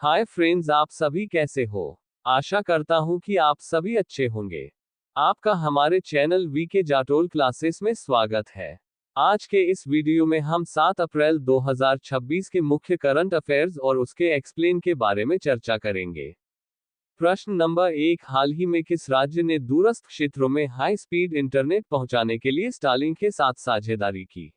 Hi friends, आप सभी कैसे हो। आशा करता हूँ कि आप सभी अच्छे होंगे। आपका हमारे चैनल वीके जाटोल क्लासेस में स्वागत है। आज के इस वीडियो में हम 7 अप्रैल 2026 के मुख्य करंट अफेयर्स और उसके एक्सप्लेन के बारे में चर्चा करेंगे। प्रश्न नंबर 1, हाल ही में किस राज्य ने दूरस्थ क्षेत्रों में हाई स्पीड इंटरनेट पहुंचाने के लिए स्टारलिंक के साथ साझेदारी की?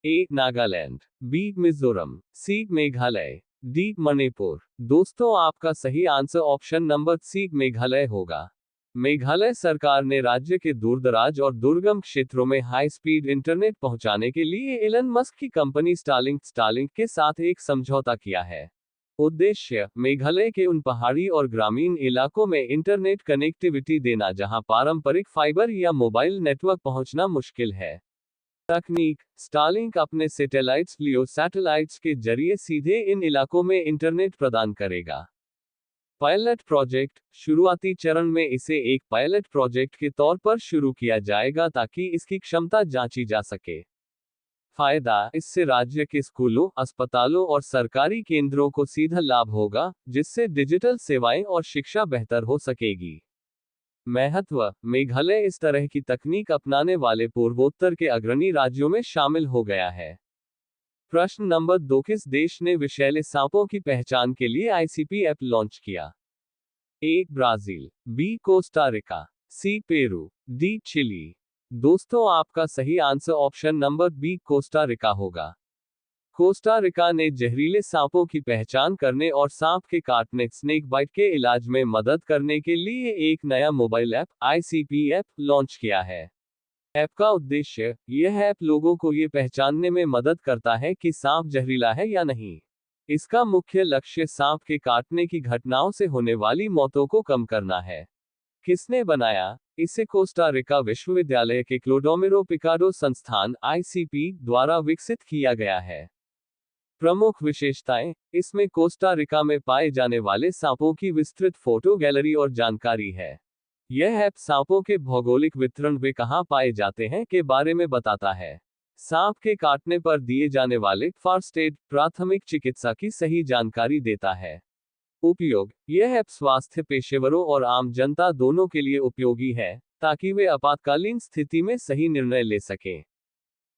A. Nagaland, B. Mizoram, C. Meghalaya, D. Manipur. दोस्तों, आपका सही answer option number C Meghalaya होगा। मेघालय सरकार ने राज्य के दूरदराज और दुर्गम क्षेत्रों में हाई स्पीड इंटरनेट पहुंचाने के लिए एलन मस्क की कंपनी स्टारलिंक के साथ एक समझौता किया है। उद्देश्य, मेघालय के उन पहाड़ी और ग्रामीण इलाकों में इंटरनेट कनेक्टिविटी देना जहां पारंपरिक फाइबर या मोबाइल नेटवर्क पहुंचना मुश्किल है। तकनीक, स्टारलिंक अपने लियो सैटेलाइट्स के जरिए सीधे इन इलाकों में इंटरनेट प्रदान करेगा। पायलट प्रोजेक्ट, शुरुआती चरण में इसे एक पायलट प्रोजेक्ट के तौर पर शुरू किया जाएगा ताकि इसकी क्षमता जांची जा सके। फायदा, इससे राज्य के स्कूलों, अस्पतालों और सरकारी केंद्रों को सीधा लाभ होगा, जिससे डिजिटल सेवाएं और शिक्षा बेहतर हो सकेगी। महत्व, मेघालय इस तरह की तकनीक अपनाने वाले पूर्वोत्तर के अग्रणी राज्यों में शामिल हो गया है। प्रश्न नंबर 2, किस देश ने विषैले सांपों की पहचान के लिए आईसीपी ऐप लॉन्च किया? A. Brazil, B. Costa Rica, C. Peru, D. Chile. दोस्तों, आपका सही answer option number B Costa Rica होगा। कोस्टा रिका ने जहरीले सांपों की पहचान करने और सांप के काटने स्नेक बाइट के इलाज में मदद करने के लिए एक नया mobile app ICP app launch किया है। ऐप का उद्देश्य, यह ऐप लोगों को ये पहचानने में मदद करता है कि सांप जहरीला है या नहीं। इसका मुख्य लक्ष्य सांप के काटने की घटनाओं से होने वाली मौतों को कम करना है। किसने बनाया? इसे कोस्टा रिका विश्वविद्यालय के क्लोडोमिरो पिकाडो संस्थान आईसीपी द्वारा विकसित किया गया है। प्रमुख विशेषताएं, इसमें कोस्टा रिका में पाए जाने वाले सांपों की विस्तृत फोटो गैलरी और जानकारी है। यह ऐप सांपों के भौगोलिक वितरण वे कहां पाए जाते हैं के बारे में बताता है। सांप के काटने पर दिए जाने वाले फर्स्ट एड प्राथमिक चिकित्सा की सही जानकारी देता है। उपयोग, यह ऐप स्वास्थ्य पेशेवरों और आम जनता दोनों के लिए उपयोगी है, ताकि वे आपातकालीन स्थिति में सही निर्णय ले सकें।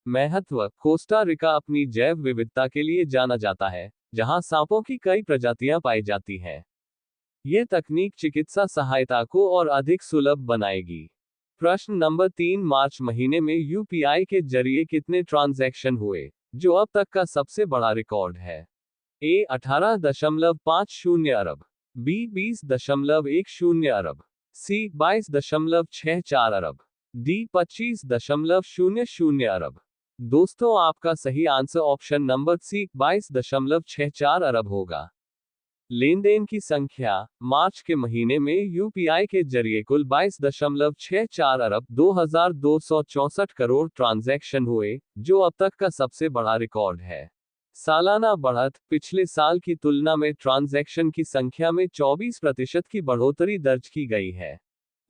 महत्व, कोस्टा रिका अपनी जैव विविधता के लिए जाना जाता है, जहां सांपों की कई प्रजातियां पाई जाती हैं। यह तकनीक चिकित्सा सहायता को और अधिक सुलभ बनाएगी। प्रश्न नंबर 3, मार्च महीने में यूपीआई के जरिए कितने ट्रांजैक्शन हुए, जो अब तक का सबसे बड़ा रिकॉर्ड है? ए. 18.50 अरब, बी. 20.10 अरब, सी. 22.64 अरब, डी. 25.00 अरब। दोस्तों, आपका सही आंसर ऑप्शन नंबर सी 22.64 अरब होगा। लेन देन की संख्या, मार्च के महीने में यूपीआई के जरिए कुल 22.64 अरब 2264 करोड़ ट्रांजैक्शन हुए, जो अब तक का सबसे बड़ा रिकॉर्ड है। सालाना बढ़त, पिछले साल की तुलना में ट्रांजैक्शन की संख्या में 24% की बढ़ोतरी दर्ज की गई है।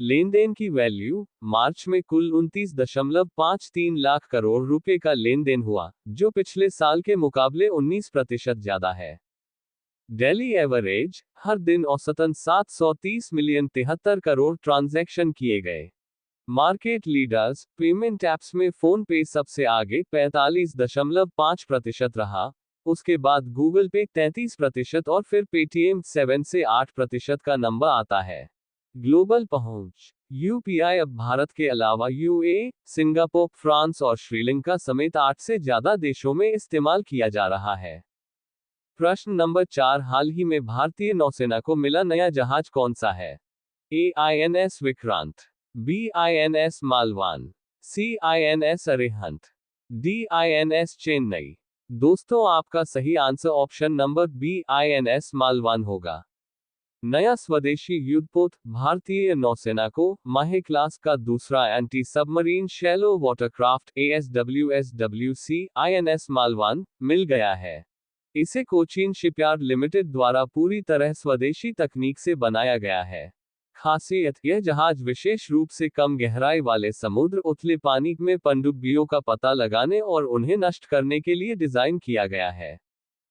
लेन देन की वैल्यू, मार्च में कुल 29.53 लाख करोड़ रुपए का लेन देन हुआ, जो पिछले साल के मुकाबले 19% ज्यादा है। डेली एवरेज, हर दिन औसतन 730 मिलियन 73 करोड़ ट्रांजैक्शन किए गए। मार्केट लीडर्स, पेमेंट ऐप्स में फोन पे सबसे आगे 45.5% रहा, उसके बाद गूगल पे 33% और फिर पेटीएम 7 से 8% का नंबर आता है। ग्लोबल पहुंच, यूपीआई अब भारत के अलावा यूएई, सिंगापुर, फ्रांस और श्रीलंका समेत 8 से ज्यादा देशों में इस्तेमाल किया जा रहा है। प्रश्न नंबर 4, हाल ही में भारतीय नौसेना को मिला नया जहाज कौन सा है? A. INS Vikrant, B. INS Malvan, C. INS Arihant, D. INS Chennai. दोस्तों, आपका सही answer option number B INS Malvan होगा। नया स्वदेशी युद्धपोत, भारतीय नौसेना को माहे क्लास का दूसरा anti submarine shallow watercraft ASWSWC INS Malvan मिल गया है। इसे कोचीन शिपयार्ड लिमिटेड द्वारा पूरी तरह स्वदेशी तकनीक से बनाया गया है। खासियत, यह जहाज विशेष रूप से कम गहराई वाले समुद्र उथले पानी में पनडुब्बियों का पता लगाने और उन्हें नष्ट करने के लिए डिजाइन किया गया है।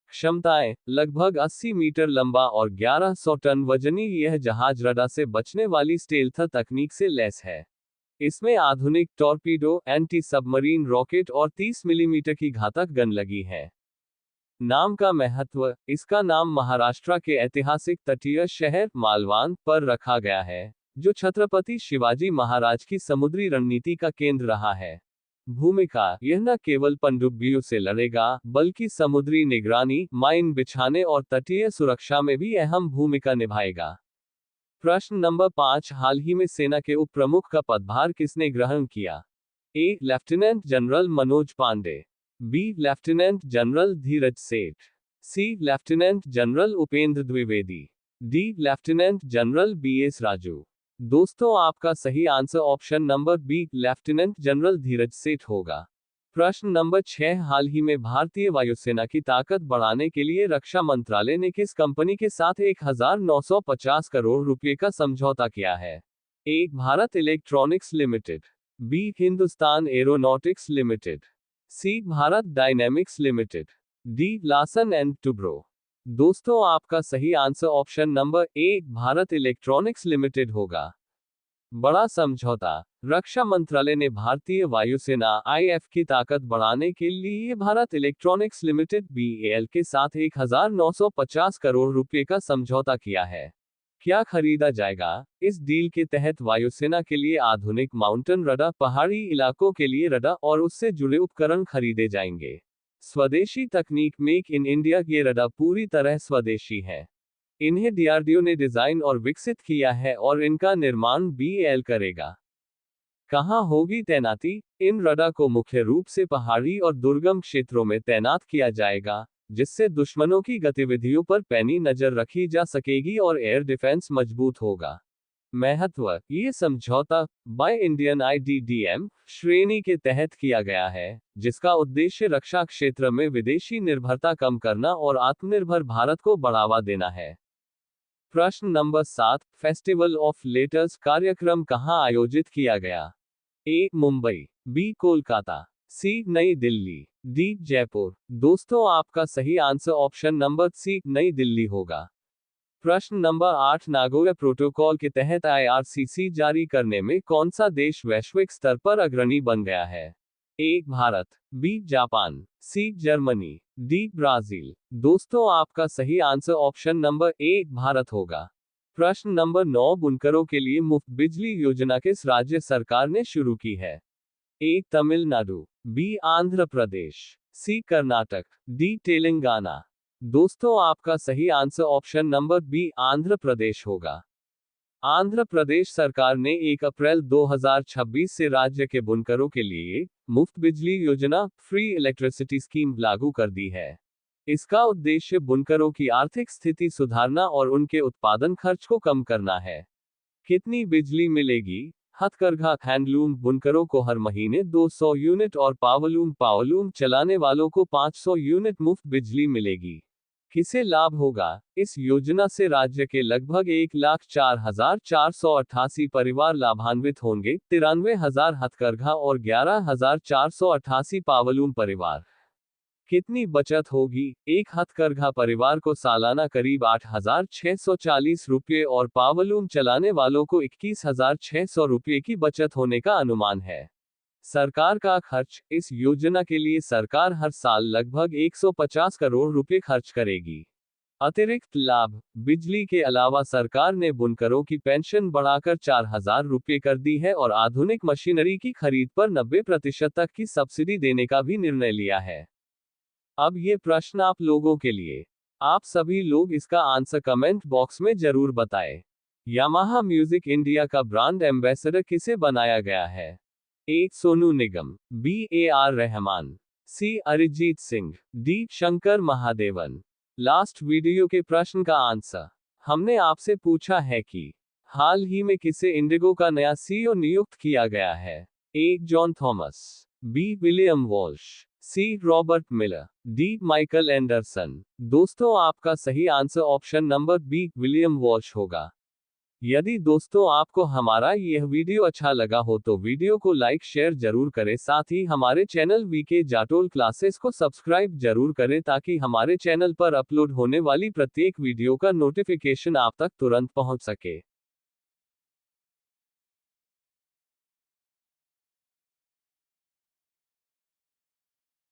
क्षमताएं: लगभग 80 मीटर लंबा और 1100 टन वजनी, यह जहाज रडार से बचने वाली स्टेल्थ तकनीक से लैस है। इसमें आधुनिक टॉर्पीडो, एंटी सबमरीन रॉकेट और 30 मिलीमीटर की घातक गन लगी है। नाम का महत्व: इसका नाम महाराष्ट्र के ऐतिहासिक तटीय शहर मालवान पर रखा गया है, जो छत्रपति शिवाजी महाराज की समुद्री रणनीति का केंद्र रहा है। भूमिका: यह न केवल पनडुब्बियों से लड़ेगा, बल्कि समुद्री निगरानी, माइन बिछाने और तटीय सुरक्षा में भी अहम भूमिका निभाएगा। प्रश्न नंबर 5, हाल ही में सेना के उप प्रमुख का पदभार किसने ग्रहण किया? A. Lieutenant general Manoj Pande, B. Lieutenant general Dheeraj Seth, C. Lieutenant general Upendra Dwivedi, D. Lieutenant general BS. Raju. दोस्तों, आपका सही answer option number B, lieutenant general Dheeraj Seth होगा। प्रश्न नंबर 6, हाल ही में भारतीय वायुसेना की ताकत बढ़ाने के लिए रक्षा मंत्रालय ने किस कंपनी के साथ 1950 करोड़ रुपए का समझौता किया है? A. Bharat electronics limited, B. Hindustan aeronautics limited, C. Bharat dynamics limited, D. Larsen and Toubro. दोस्तों, आपका सही answer option number A, Bharat electronics limited होगा। बड़ा समझौता: रक्षा मंत्रालय ने भारतीय वायुसेना (आईएफ) की ताकत बढ़ाने के लिए भारत इलेक्ट्रॉनिक्स लिमिटेड (बीएल) के साथ 1950 करोड़ रुपए का समझौता किया है। क्या खरीदा जाएगा? इस डील के तहत वायुसेना के लिए आधुनिक माउंटेन रडार, पहाड़ी इलाकों के लिए रडार और उससे जुड़े उपकरण खरीदे जाएंगे। स्वदेशी तकनीक: मेक इन इंडिया, ये रडार पूरी तरह स्वदेशी है। इन्हें डीआरडीओ ने डिजाइन और विकसित किया है और इनका निर्माण बीएल करेगा। कहाँ होगी तैनाती? इन रडार को मुख्य रूप से पहाड़ी और दुर्गम क्षेत्रों में तैनात किया जाएगा, जिससे दुश्मनों की गतिविधियों पर पैनी नजर रखी जा सकेगी और एयर डिफेंस मजबूत होगा। महत्व: ये समझौता बाय इंडियन आईडीडीएम श्रेणी के तहत किया गया है, जिसका उद्देश्य रक्षा क्षेत्र में विदेशी निर्भरता कम करना और आत्मनिर्भर भारत को बढ़ावा देना है। प्रश्न नंबर 7, फेस्टिवल ऑफ लेटर्स कार्यक्रम कहाँ आयोजित किया गया? ए. मुंबई, बी. कोलकाता, सी. नई दिल्ली, डी. जयपुर। दोस्तों, आपका सही आंसर ऑप्शन नंबर सी, नई दिल्ली होगा। प्रश्न नंबर 8, नागोया प्रोटोकॉल के तहत आईआरसीसी जारी करने में कौन सा देश वैश्विक स्तर पर अग्रणी बन गया है? A. Bharat, B. Japan, C. Germany, D. Brazil. दोस्तों, आपका सही answer option number A, Bharat होगा। प्रश्न नंबर 9, बुनकरों के लिए मुफ्त बिजली योजना किस राज्य सरकार ने शुरू की है? A. Tamil Nadu, B. Andhra Pradesh, C. Karnataka, D. Telangana. दोस्तों, आपका सही answer option number B, Andhra Pradesh होगा। आंध्र प्रदेश सरकार ने 1 अप्रैल 2026 से राज्य के बुनकरों के लिए मुफ्त बिजली योजना, फ्री इलेक्ट्रिसिटी स्कीम लागू कर दी है। इसका उद्देश्य बुनकरों की आर्थिक स्थिति सुधारना और उनके उत्पादन खर्च को कम करना है। कितनी बिजली मिलेगी? हथकरघा हैंडलूम बुनकरों को हर महीने 200 यूनिट और पावरलूम चलाने वालों को 500 यूनिट मुफ्त बिजली मिलेगी। किसे लाभ होगा? इस योजना से राज्य के लगभग 1,04,488 परिवार लाभान्वित होंगे, 93,000 हथकरघा और 11,488 पावरलूम परिवार। कितनी बचत होगी? एक हथकरघा परिवार को सालाना करीब 8,640 रुपये और पावरलूम चलाने वालों को 21,600 रुपये की बचत होने का अनुमान है। सरकार का खर्च: इस योजना के लिए सरकार हर साल लगभग 150 करोड़ रुपए खर्च करेगी। अतिरिक्त लाभ: बिजली के अलावा सरकार ने बुनकरों की पेंशन बढ़ाकर 4,000 रुपये कर दी है और आधुनिक मशीनरी की खरीद पर 90% तक की सब्सिडी देने का भी निर्णय लिया है। अब ये प्रश्न आप लोगों के लिए। आप सभी लोग इसका आंसर कमेंट बॉक्स में जरूर बताएं। यामाहा म्यूजिक इंडिया का ब्रांड एम्बेसडर किसे बनाया गया है? A. Sonu Nigam, B. AR. Rahman, C. Arijit Singh, D. Shankar Mahadevan. Last video के प्रश्न का आंसर हमने आपसे पूछा है कि हाल ही में किसे इंडिगो का नया सीईओ नियुक्त किया गया है? A. John Thomas, B. William Walsh, C. Robert Miller, D. Michael Anderson. दोस्तों, आपका सही answer option number B, William Walsh होगा। यदि दोस्तों आपको हमारा यह वीडियो अच्छा लगा हो तो वीडियो को लाइक शेयर जरूर करें, साथ ही हमारे चैनल वीके जाटोल क्लासेस को सब्सक्राइब जरूर करें ताकि हमारे चैनल पर अपलोड होने वाली प्रत्येक वीडियो का नोटिफिकेशन आप तक तुरंत पहुंच सके।